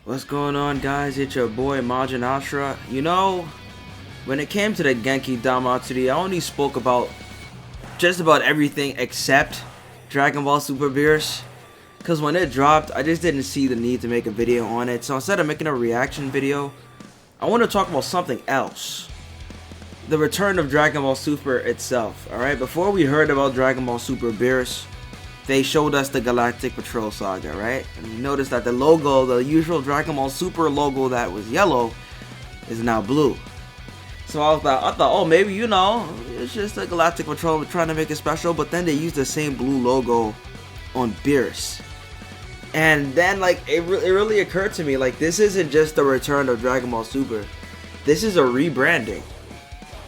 What's going on, guys? It's your boy Majin Ashra. When it came to the Genki Damatsuri, I only spoke about just about everything except Dragon Ball Super Beerus. Because when it dropped, I just didn't see the need to make a video on it. So instead of making a reaction video, I want to talk about something else. The return of Dragon Ball Super itself. Alright, before we heard about Dragon Ball Super Beerus, they showed us the Galactic Patrol Saga, right? And you notice that the logo, the usual Dragon Ball Super logo that was yellow, is now blue. So I thought, oh, maybe, it's just the Galactic Patrol trying to make it special, but then they used the same blue logo on Beerus. And then, it really occurred to me, this isn't just the return of Dragon Ball Super. This is a rebranding.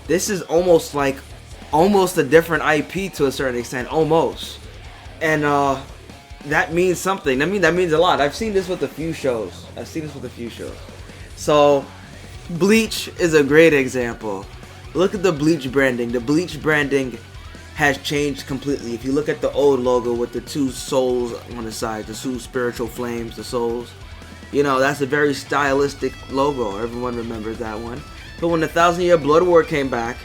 This is almost a different IP to a certain extent, almost. And that means something. That means a lot. I've seen this with a few shows. So, Bleach is a great example. Look at the Bleach branding. The Bleach branding has changed completely. If you look at the old logo with the two souls on the side, the two spiritual flames, the souls, that's a very stylistic logo. Everyone remembers that one. But when the 1,000-Year Blood War came back,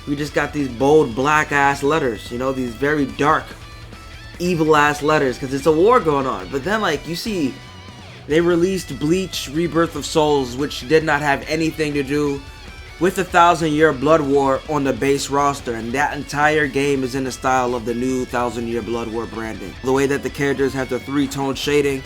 we just got these bold black ass letters. These very dark, evil ass letters, because it's a war going on. But then you see they released Bleach Rebirth of Souls, which did not have anything to do with the 1,000-Year Blood War on the base roster, and that entire game is in the style of the new 1,000-Year Blood War branding. The way that the characters have the three-tone shading,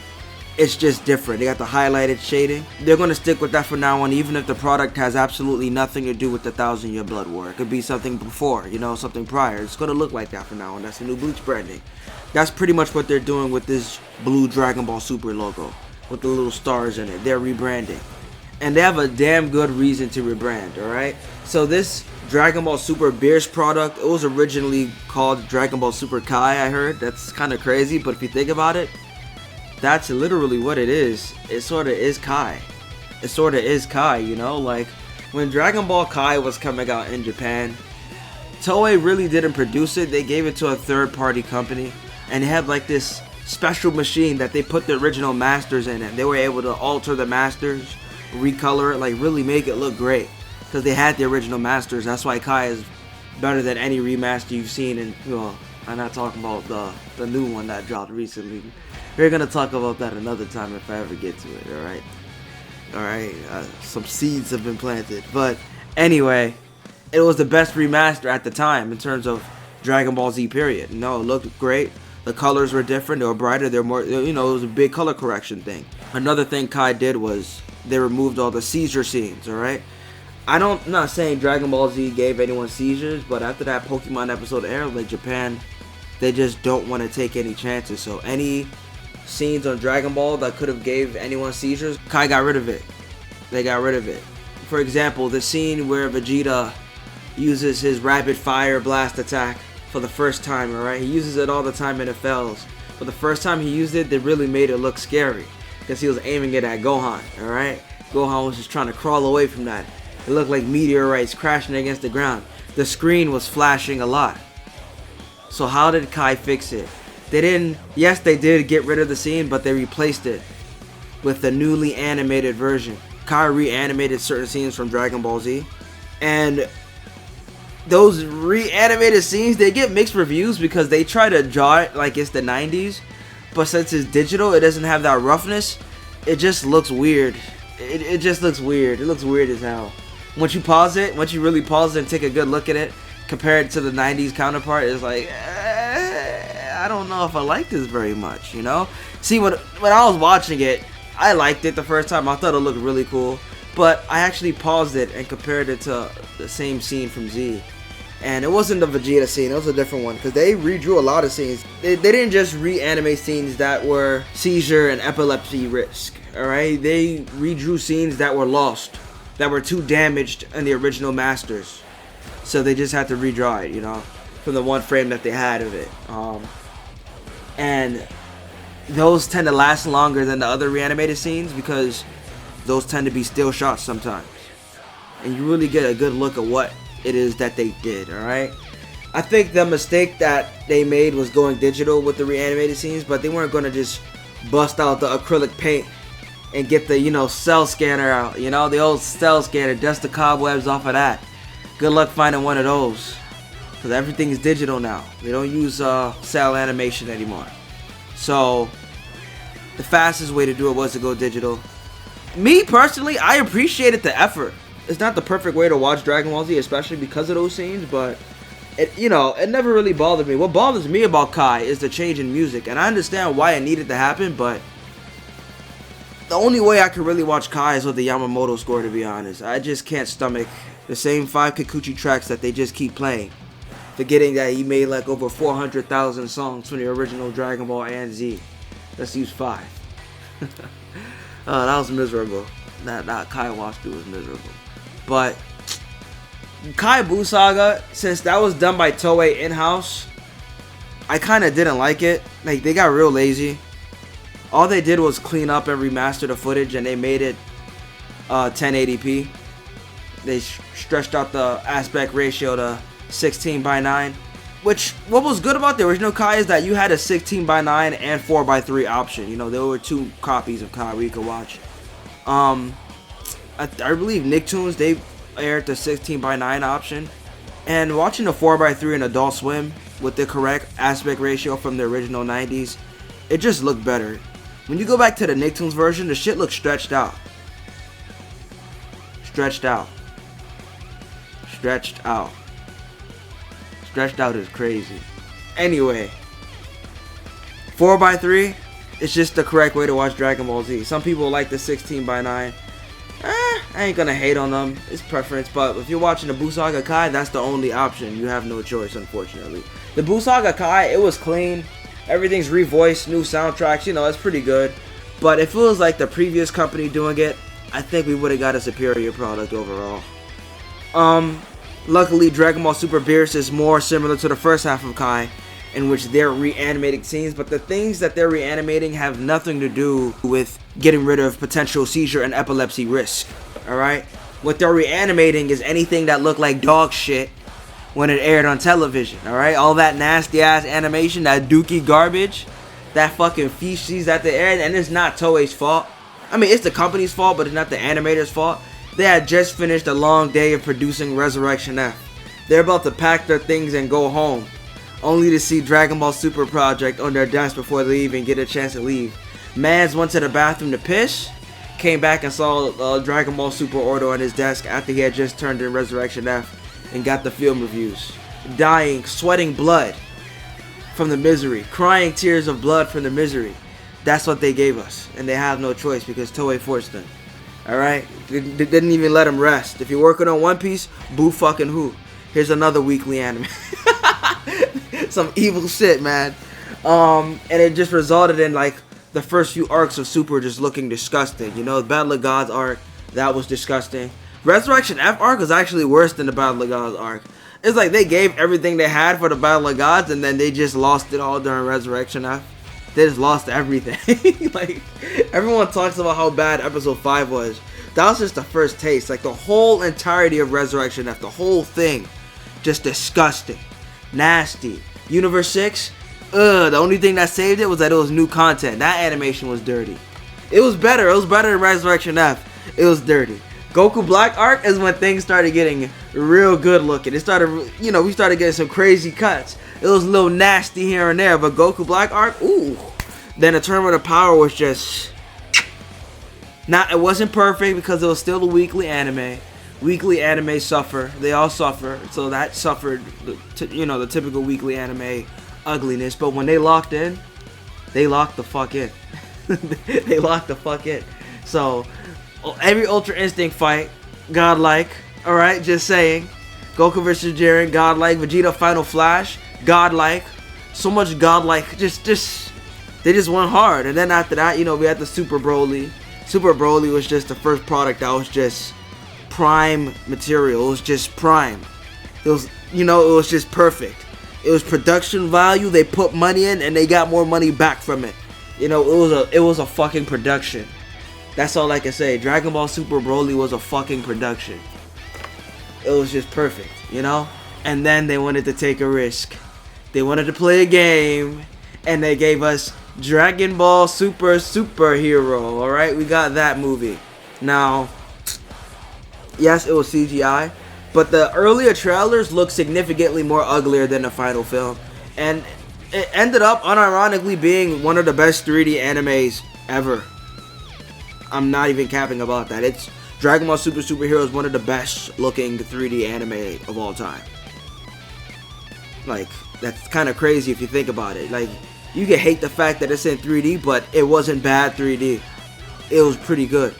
it's just different. They got the highlighted shading. They're going to stick with that from now on, even if the product has absolutely nothing to do with the 1,000-Year Blood War. It could be something before, something prior. It's going to look like that from now on. That's the new Bleach branding. That's pretty much what they're doing with this blue Dragon Ball Super logo with the little stars in it. They're rebranding. And they have a damn good reason to rebrand, alright? So this Dragon Ball Super Beerus product, it was originally called Dragon Ball Super Kai, I heard. That's kind of crazy, but if you think about it, that's literally what it is. It sort of is Kai. When Dragon Ball Kai was coming out in Japan, Toei really didn't produce it. They gave it to a third-party company, and they had this special machine that they put the original masters in, and they were able to alter the masters, recolor it, really make it look great, because they had the original masters. That's why Kai is better than any remaster you've seen. And I'm not talking about the new one that dropped recently. We're gonna talk about that another time if I ever get to it. Alright, some seeds have been planted, but anyway, it was the best remaster at the time in terms of Dragon Ball Z period. It looked great. The colors were different. They were brighter. They were more, it was a big color correction thing. Another thing Kai did was they removed all the seizure scenes, alright? I'm not saying Dragon Ball Z gave anyone seizures, but after that Pokemon episode aired, Japan, they just don't want to take any chances. So any scenes on Dragon Ball that could have gave anyone seizures, Kai got rid of it. They got rid of it. For example, the scene where Vegeta uses his rapid fire blast attack for the first time, alright? He uses it all the time and it fails. But the first time he used it, they really made it look scary, because he was aiming it at Gohan, alright? Gohan was just trying to crawl away from that. It looked like meteorites crashing against the ground. The screen was flashing a lot. So how did Kai fix it? Yes, they did get rid of the scene, but they replaced it with the newly animated version. Kai reanimated certain scenes from Dragon Ball Z, and those reanimated scenes, they get mixed reviews because they try to draw it like it's the 90s, but since it's digital, it doesn't have that roughness. It just looks weird. It just looks weird. It looks weird as hell. Once you really pause it and take a good look at it, compare it to the 90s counterpart, it's I don't know if I like this very much, See, when I was watching it, I liked it the first time. I thought it looked really cool, but I actually paused it and compared it to the same scene from Z. And it wasn't the Vegeta scene, it was a different one, because they redrew a lot of scenes. They didn't just reanimate scenes that were seizure and epilepsy risk, alright? They redrew scenes that were lost, that were too damaged in the original masters. So they just had to redraw it, from the one frame that they had of it. And those tend to last longer than the other reanimated scenes, because those tend to be still shots sometimes. And you really get a good look at what it is that they did, alright? I think the mistake that they made was going digital with the reanimated scenes, but they weren't going to just bust out the acrylic paint and get the, cell scanner out. The old cell scanner, dust the cobwebs off of that. Good luck finding one of those. Because everything is digital now. They don't use cell animation anymore. So, the fastest way to do it was to go digital. Me, personally, I appreciated the effort. It's not the perfect way to watch Dragon Ball Z, especially because of those scenes, but it never really bothered me. What bothers me about Kai is the change in music, and I understand why it needed to happen, but the only way I could really watch Kai is with the Yamamoto score, to be honest. I just can't stomach the same 5 Kikuchi tracks that they just keep playing, forgetting that he made like over 400,000 songs from the original Dragon Ball and Z. Let's use 5. That was miserable. That Kai watch through was miserable. But Kai Buu Saga, since that was done by Toei in-house, I kind of didn't like it. Like, they got real lazy. All they did was clean up and remaster the footage, and they made it 1080p. They stretched out the aspect ratio to 16:9. Which, what was good about the original Kai is that you had a 16:9 and 4:3 option. There were 2 copies of Kai where you could watch. I believe Nicktoons, they aired the 16:9 option. And watching the 4:3 in Adult Swim with the correct aspect ratio from the original 90s, it just looked better. When you go back to the Nicktoons version, the shit looks stretched out. Stretched out. Stretched out. Stretched out is crazy. Anyway, 4:3, it's just the correct way to watch Dragon Ball Z. Some people like the 16:9. I ain't gonna hate on them. It's preference. But if you're watching the Buu Saga Kai, that's the only option. You have no choice, unfortunately. The Buu Saga Kai, it was clean. Everything's revoiced, new soundtracks. It's pretty good. But if it was like the previous company doing it, I think we would have got a superior product overall. Luckily, Dragon Ball Super Beerus is more similar to the first half of Kai, in which they're reanimating scenes, but the things that they're reanimating have nothing to do with getting rid of potential seizure and epilepsy risk. Alright? What they're reanimating is anything that looked like dog shit when it aired on television. Alright? All that nasty ass animation, that dookie garbage, that fucking feces that they aired, and it's not Toei's fault. I mean, it's the company's fault, but it's not the animator's fault. They had just finished a long day of producing Resurrection F. They're about to pack their things and go home, only to see Dragon Ball Super Project on their desk before they even get a chance to leave. Mans went to the bathroom to piss, came back and saw Dragon Ball Super order on his desk after he had just turned in Resurrection F and got the film reviews. Dying, sweating blood from the misery, crying tears of blood from the misery. That's what they gave us, and they have no choice because Toei forced them. Alright? They didn't even let them rest. If you're working on One Piece, boo fucking who. Here's another weekly anime. Some evil shit, man. And it just resulted in like the first few arcs of Super just looking disgusting. The Battle of Gods arc, that was disgusting. Resurrection F arc was actually worse than the Battle of Gods arc. It's like they gave everything they had for the Battle of Gods, and then they just lost it all during Resurrection F. They just lost everything. Like, everyone talks about how bad episode 5 was. That was just the first taste. Like, the whole entirety of Resurrection F, the whole thing, just disgusting, nasty. Universe 6, the only thing that saved it was that it was new content. That animation was dirty. It was better than Resurrection F. It was dirty. Goku Black arc is when things started getting real good looking. It started, we started getting some crazy cuts. It was a little nasty here and there, but Goku Black arc, ooh. Then the Tournament of Power was just it wasn't perfect because it was still a weekly anime. Weekly anime suffer. They all suffer. So that suffered, the typical weekly anime ugliness. But when they locked in, they locked the fuck in. They locked the fuck in. So every Ultra Instinct fight, godlike. Alright, just saying. Goku vs. Jiren, godlike. Vegeta Final Flash, godlike. So much godlike. They just went hard. And then after that, we had the Super Broly. Super Broly was just the first product that was just prime material. It was just prime. It was, it was just perfect. It was production value. They put money in and they got more money back from it. It was a fucking production. That's all I can say. Dragon Ball Super Broly was a fucking production. It was just perfect, And then they wanted to take a risk. They wanted to play a game, and they gave us Dragon Ball Super Superhero. Alright, we got that movie. Now, yes, it was CGI, but the earlier trailers look significantly more uglier than the final film. And it ended up unironically being one of the best 3D animes ever. I'm not even capping about that. It's Dragon Ball Super Superhero is one of the best looking 3D anime of all time. Like, that's kind of crazy if you think about it. Like, you can hate the fact that it's in 3D, but it wasn't bad 3D. It was pretty good.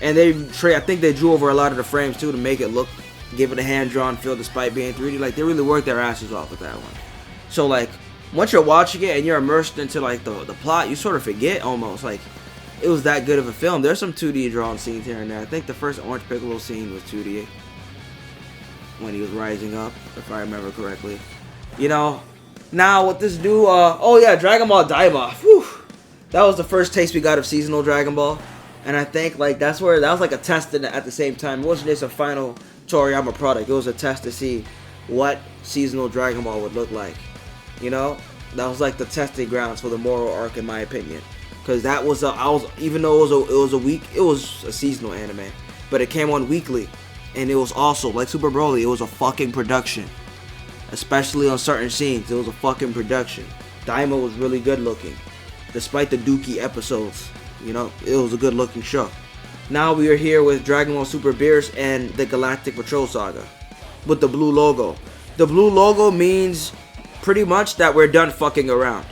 And I think they drew over a lot of the frames too to make it look, give it a hand-drawn feel despite being 3D. Like, they really worked their asses off with that one. So, like, once you're watching it and you're immersed into, like, the plot, you sort of forget almost. Like, it was that good of a film. There's some 2D drawn scenes here and there. I think the first Orange Piccolo scene was 2D. When he was rising up, if I remember correctly. You know, now with this new, oh yeah, Dragon Ball Daima. Whew. That was the first taste we got of seasonal Dragon Ball. And I think, like, that was like a test at the same time. It wasn't just a final Toriyama product. It was a test to see what seasonal Dragon Ball would look like. You know? That was like the testing grounds for the Moro arc, in my opinion. Because that was even though it was a seasonal anime, but it came on weekly, and it was also like Super Broly. It was a fucking production, especially on certain scenes. It was a fucking production. Daima was really good looking, despite the dookie episodes. You know, it was a good looking show. Now we are here with Dragon Ball Super Beerus and the Galactic Patrol Saga, with the blue logo. The blue logo means pretty much that we're done fucking around.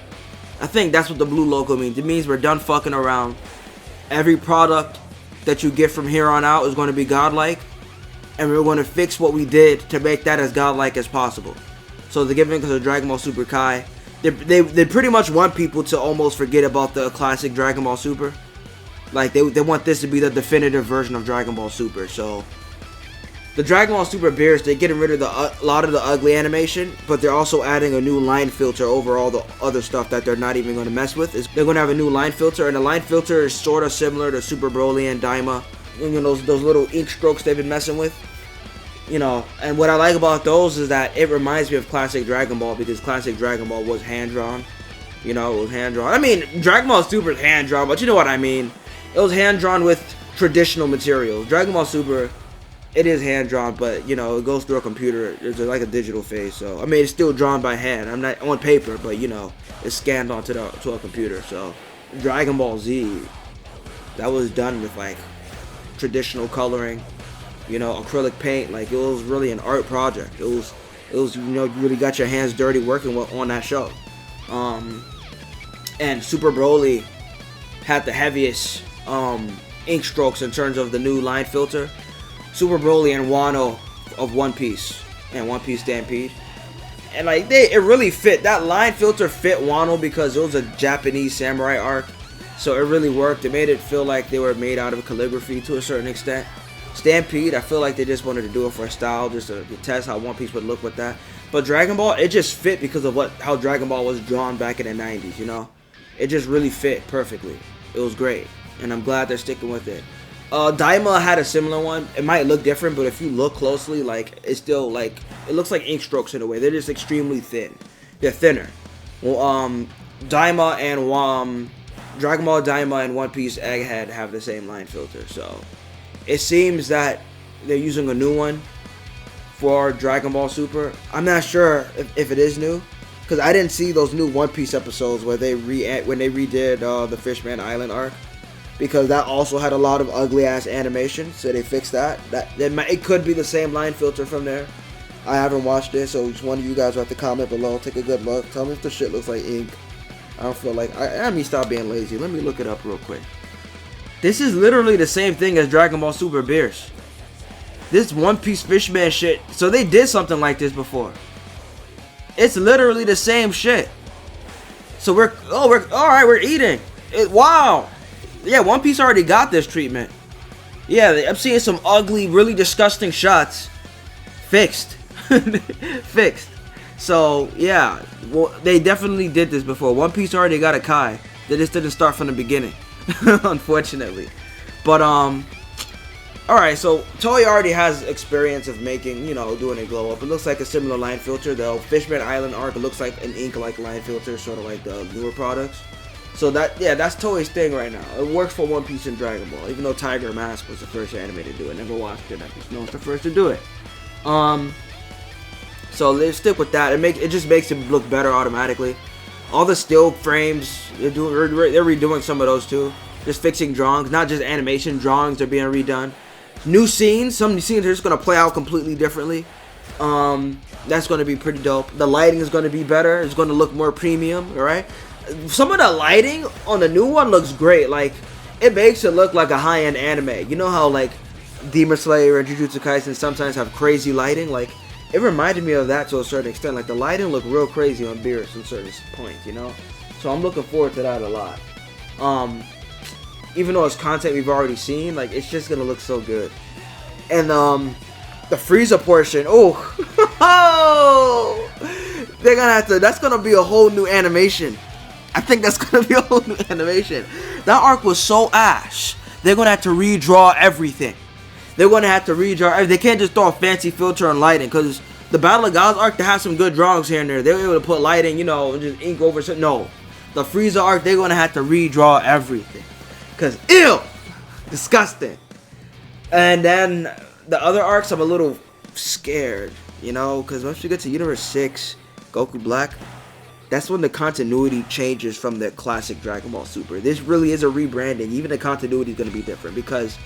I think that's what the blue logo means. It means we're done fucking around. Every product that you get from here on out is going to be godlike, and we're going to fix what we did to make that as godlike as possible. So they're giving us a Dragon Ball Super Kai. They pretty much want people to almost forget about the classic Dragon Ball Super. Like, they want this to be the definitive version of Dragon Ball Super. So the Dragon Ball Super Beerus, they're getting rid of a lot of the ugly animation, but they're also adding a new line filter over all the other stuff that they're not even going to mess with. They're going to have a new line filter, and the line filter is sort of similar to Super Broly and Daima. You know, those little ink strokes they've been messing with. You know, and what I like about those is that it reminds me of classic Dragon Ball, because classic Dragon Ball was hand-drawn. You know, it was hand-drawn. I mean, Dragon Ball Super is hand-drawn, but you know what I mean. It was hand-drawn with traditional materials. Dragon Ball Super, it is hand-drawn, but, you know, it goes through a computer. It's like a digital phase, so, I mean, it's still drawn by hand. I'm not on paper, but, you know, it's scanned onto to a computer, so. Dragon Ball Z, that was done with, like, traditional coloring, you know, acrylic paint. Like, it was really an art project. It was, you know, you really got your hands dirty working on that show. And Super Broly had the heaviest, ink strokes in terms of the new line filter. Super Broly and Wano of One Piece and One Piece Stampede, and like it really fit. That line filter fit Wano because it was a Japanese samurai arc, so it really worked. It made it feel like they were made out of calligraphy to a certain extent. Stampede, I feel like they just wanted to do it for a style, just to test how One Piece would look with that. But Dragon Ball, it just fit because of how Dragon Ball was drawn back in the 90s. You know, it just really fit perfectly. It was great, and I'm glad they're sticking with it. Daima had a similar one. It might look different, but if you look closely, like, it's still, like, it looks like ink strokes in a way. They're just extremely thin. They're thinner. Well, Daima and Dragon Ball Daima and One Piece Egghead have the same line filter, so it seems that they're using a new one for Dragon Ball Super. I'm not sure if it is new, because I didn't see those new One Piece episodes where when they redid the Fishman Island arc. Because that also had a lot of ugly ass animation, so they fixed that. It could be the same line filter from there. I haven't watched it, so just one of you guys will have to comment below. Take a good look. Tell me if the shit looks like ink. I don't feel like I mean, stop being lazy. Let me look it up real quick. This is literally the same thing as Dragon Ball Super Beerus. This One Piece Fishman shit. So they did something like this before. It's literally the same shit. So we're all right. We're eating. Wow. Yeah, One Piece already got this treatment. Yeah, I'm seeing some ugly, really disgusting shots. Fixed. Fixed. So, yeah. Well, they definitely did this before. One Piece already got a Kai. They just didn't start from the beginning. Unfortunately. But, alright, so Toei already has experience of making, you know, doing a glow up. It looks like a similar line filter. The Fishman Island arc looks like an ink-like line filter, sort of like the newer products. So that's Toei's thing right now. It works for One Piece and Dragon Ball, even though Tiger Mask was the first anime to do it. Never watched it. I just know it's the first to do it. So let's stick with that. It just makes it look better automatically. All the still frames, they're redoing some of those too. Just fixing drawings, not just animation. Drawings are being redone. New scenes. Some scenes are just gonna play out completely differently. That's gonna be pretty dope. The lighting is gonna be better. It's gonna look more premium. All right. Some of the lighting on the new one looks great. Like, it makes it look like a high-end anime. You know how like Demon Slayer and Jujutsu Kaisen sometimes have crazy lighting? Like, it reminded me of that to a certain extent. Like, the lighting looked real crazy on Beerus at certain points, you know? So I'm looking forward to that a lot. Even though it's content we've already seen, like, it's just gonna look so good. And the Frieza portion, they're gonna have to, that's gonna be a whole new animation. I think that's gonna be a whole new animation. That arc was so ash. They're gonna have to redraw everything. They're gonna have to redraw. They can't just throw a fancy filter on lighting, because the Battle of Gods arc, they have some good drawings here and there. They were able to put lighting, you know, just ink over. No, the Frieza arc, they're gonna have to redraw everything, because ew, disgusting. And then the other arcs, I'm a little scared, you know, because once you get to Universe 6, Goku Black, that's when the continuity changes from the classic Dragon Ball Super. This really is a rebranding. Even the continuity is going to be different, because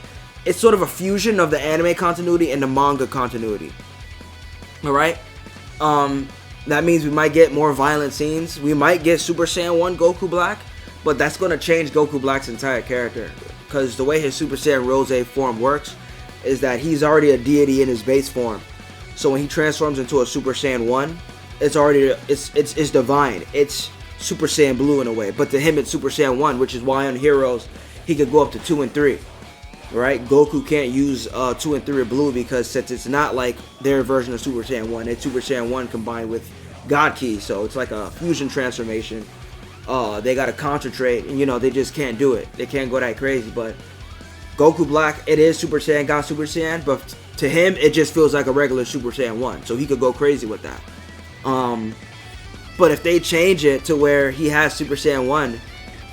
it's sort of a fusion of the anime continuity and the manga continuity. Alright? That means we might get more violent scenes. We might get Super Saiyan 1 Goku Black, but that's going to change Goku Black's entire character. Because the way his Super Saiyan Rose form works is that he's already a deity in his base form. So when he transforms into a Super Saiyan 1, it's already, it's divine. It's Super Saiyan Blue in a way. But to him, it's Super Saiyan 1, which is why on Heroes, he could go up to 2 and 3. Right? Goku can't use 2 and 3 Blue, because since it's not like their version of Super Saiyan 1, it's Super Saiyan 1 combined with God Ki. So it's like a fusion transformation. They gotta concentrate, and you know, they just can't do it. They can't go that crazy. But Goku Black, it is Super Saiyan God Super Saiyan, but to him, it just feels like a regular Super Saiyan 1. So he could go crazy with that. But if they change it to where he has Super Saiyan 1,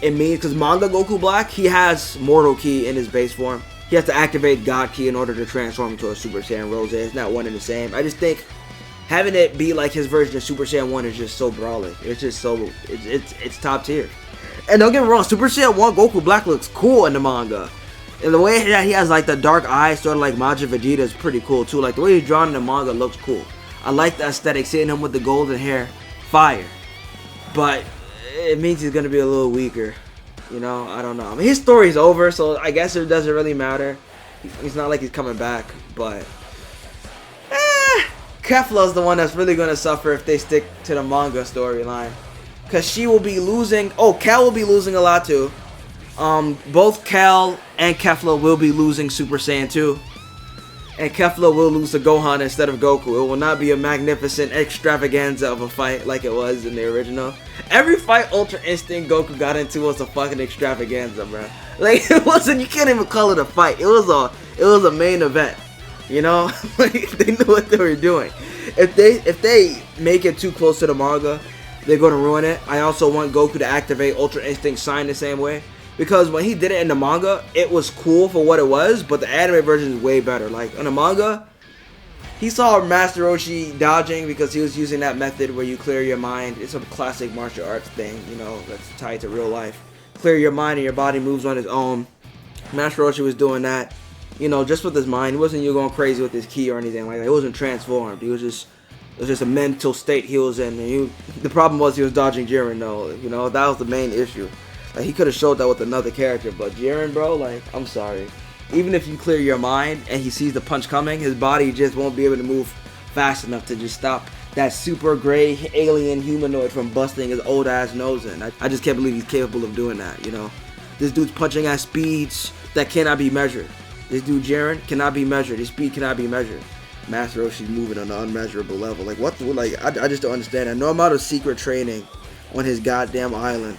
it means, because manga Goku Black, he has Mortal Ki in his base form. He has to activate God Ki in order to transform into a Super Saiyan Rose. It's not one and the same. I just think having it be like his version of Super Saiyan 1 is just so brawling. It's just so, it's top tier. And don't get me wrong, Super Saiyan 1 Goku Black looks cool in the manga. And the way that he has like the dark eyes, sort of like Majin Vegeta, is pretty cool too. Like the way he's drawn in the manga looks cool. I like the aesthetic, seeing him with the golden hair, fire. But it means he's gonna be a little weaker. You know, I don't know. I mean, his story's over, so I guess it doesn't really matter. It's not like he's coming back, but Kefla's the one that's really gonna suffer if they stick to the manga storyline, cause she will be losing. Oh, Kel will be losing a lot too. Both Kel and Kefla will be losing Super Saiyan 2. And Kefla will lose to Gohan instead of Goku. It will not be a magnificent extravaganza of a fight like it was in the original. Every fight Ultra Instinct Goku got into was a fucking extravaganza, bro. Like, it wasn't, you can't even call it a fight. It was a main event. You know? Like, they knew what they were doing. If they make it too close to the manga, they're gonna ruin it. I also want Goku to activate Ultra Instinct Sign the same way. Because when he did it in the manga, it was cool for what it was, but the anime version is way better. Like, in the manga, he saw Master Roshi dodging because he was using that method where you clear your mind. It's a classic martial arts thing, you know, that's tied to real life. Clear your mind and your body moves on its own. Master Roshi was doing that, you know, just with his mind. It wasn't you going crazy with his ki or anything like that. It wasn't transformed. It was just a mental state he was in. And the problem was he was dodging Jiren, though. You know, that was the main issue. Like, he could have showed that with another character, but Jiren, bro, like, I'm sorry. Even if you clear your mind and he sees the punch coming, his body just won't be able to move fast enough to just stop that super gray alien humanoid from busting his old ass nose in. I just can't believe he's capable of doing that, you know. This dude's punching at speeds that cannot be measured. This dude Jiren cannot be measured. His speed cannot be measured. Master Roshi's moving on an unmeasurable level. Like, what? I just don't understand that. No amount of secret training on his goddamn island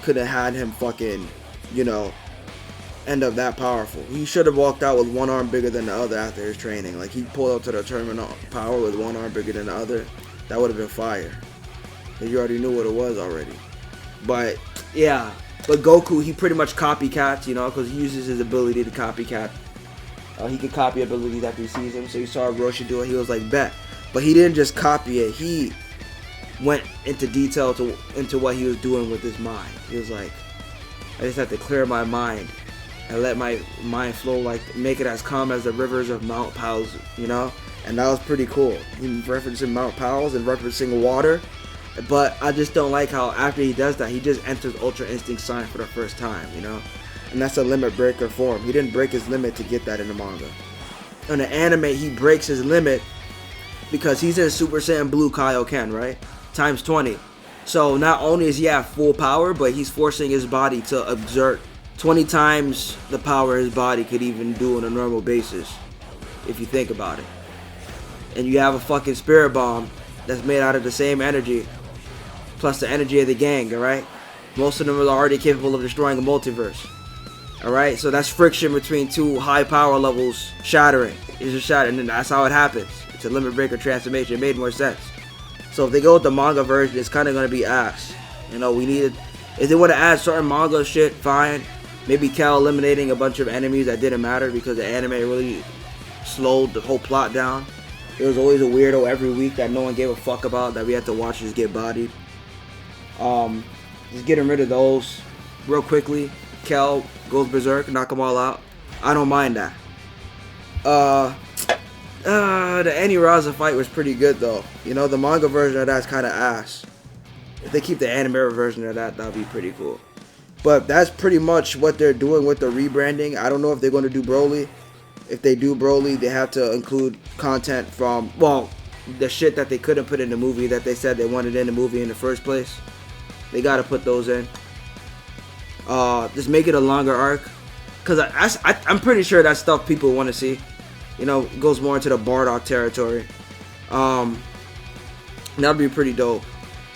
could have had him fucking, you know, end up that powerful. He should have walked out with one arm bigger than the other after his training. Like, he pulled up to the terminal power with one arm bigger than the other. That would have been fire. You already knew what it was already. But yeah, But Goku, he pretty much copycats, you know, because he uses his ability to copycat. He could copy abilities after he sees them. So he saw Roshi do it. He was like, bet. But he didn't just copy it. He went into detail into what he was doing with his mind. He was like, I just have to clear my mind and let my mind flow, like make it as calm as the rivers of Mount Powell's, you know? And that was pretty cool. He referencing Mount Powell's and referencing water. But I just don't like how after he does that, he just enters Ultra Instinct Sign for the first time, you know? And that's a limit breaker form. He didn't break his limit to get that in the manga. In the anime, he breaks his limit because he's in Super Saiyan Blue Kaioken, right? Times 20. So not only is he at full power, but he's forcing his body to exert 20 times the power his body could even do on a normal basis, if you think about it. And you have a fucking spirit bomb that's made out of the same energy, plus the energy of the gang, alright? Most of them are already capable of destroying a multiverse. Alright, so that's friction between two high power levels shattering. It's just shattering, and that's how it happens. It's a limit breaker transformation. It made more sense. So if they go with the manga version, it's kind of going to be ass. You know, we needed, if they want to add certain manga shit, fine. Maybe Cal eliminating a bunch of enemies that didn't matter because the anime really slowed the whole plot down. There was always a weirdo every week that no one gave a fuck about that we had to watch just get bodied. Just getting rid of those real quickly. Kel goes berserk, knock them all out. I don't mind that. The Aniraza fight was pretty good though. You know, the manga version of that's kind of ass. If they keep the anime version of that, that'd be pretty cool. But that's pretty much what they're doing with the rebranding. I don't know if they're going to do Broly. If they do Broly, they have to include content from, well, the shit that they couldn't put in the movie that they said they wanted in the movie in the first place. They got to put those in. Just make it a longer arc. Because I'm pretty sure that's stuff people want to see. You know, it goes more into the Bardock territory. That'd be pretty dope.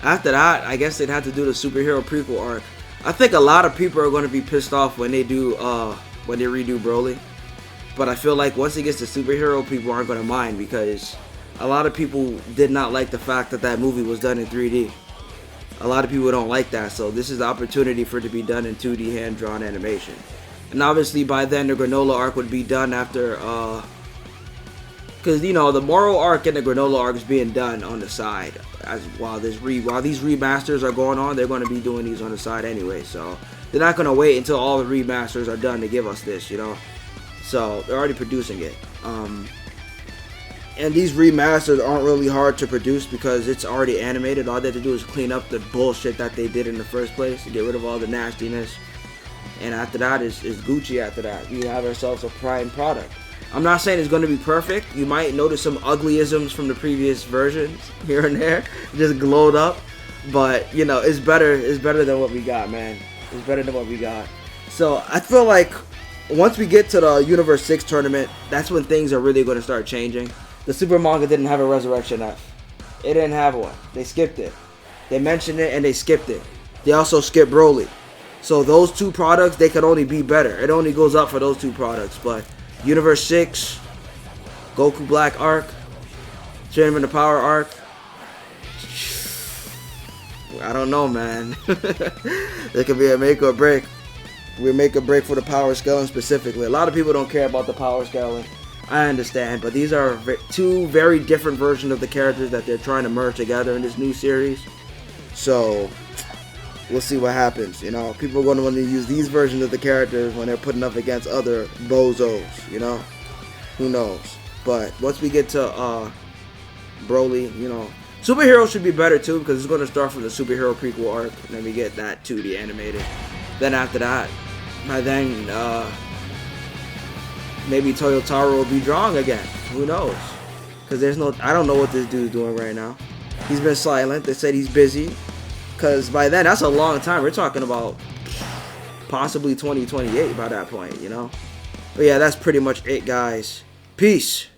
After that, I guess they'd have to do the superhero prequel arc. I think a lot of people are going to be pissed off when they do, when they redo Broly. But I feel like once it gets to superhero, people aren't going to mind because a lot of people did not like the fact that that movie was done in 3D. A lot of people don't like that, so this is the opportunity for it to be done in 2D hand-drawn animation. And obviously by then the Granola arc would be done after, because you know the Moro arc and the Granola arc is being done on the side. While these remasters are going on, they're going to be doing these on the side anyway. So they're not going to wait until all the remasters are done to give us this, you know. So they're already producing it. And these remasters aren't really hard to produce because it's already animated. All they have to do is clean up the bullshit that they did in the first place to get rid of all the nastiness. And after that is Gucci. After that, we have ourselves a prime product. I'm not saying it's going to be perfect. You might notice some uglyisms from the previous versions here and there, just glowed up. But you know, it's better. It's better than what we got, man. It's better than what we got. So I feel like once we get to the Universe 6 tournament, that's when things are really going to start changing. The Super manga didn't have a Resurrection F. It didn't have one. They skipped it. They mentioned it and they skipped it. They also skipped Broly. So those two products, they could only be better. It only goes up for those two products. But Universe 6, Goku Black arc, Tournament of Power arc, I don't know, man. It could be a make or break. We make a break for the power scaling specifically. A lot of people don't care about the power scaling. I understand, but these are two very different versions of the characters that they're trying to merge together in this new series. So we'll see what happens. You know, people are going to want to use these versions of the characters when they're putting up against other bozos. You know, who knows? But once we get to Broly, you know, superhero should be better too because it's going to start from the superhero prequel arc, and then we get that 2D animated. Then after that, by then, maybe Toyotaro will be drawing again. Who knows? Because there's no, I don't know what this dude's doing right now. He's been silent. They said he's busy. Because by then, that's a long time. We're talking about possibly 2028 by that point, you know? But yeah, that's pretty much it, guys. Peace.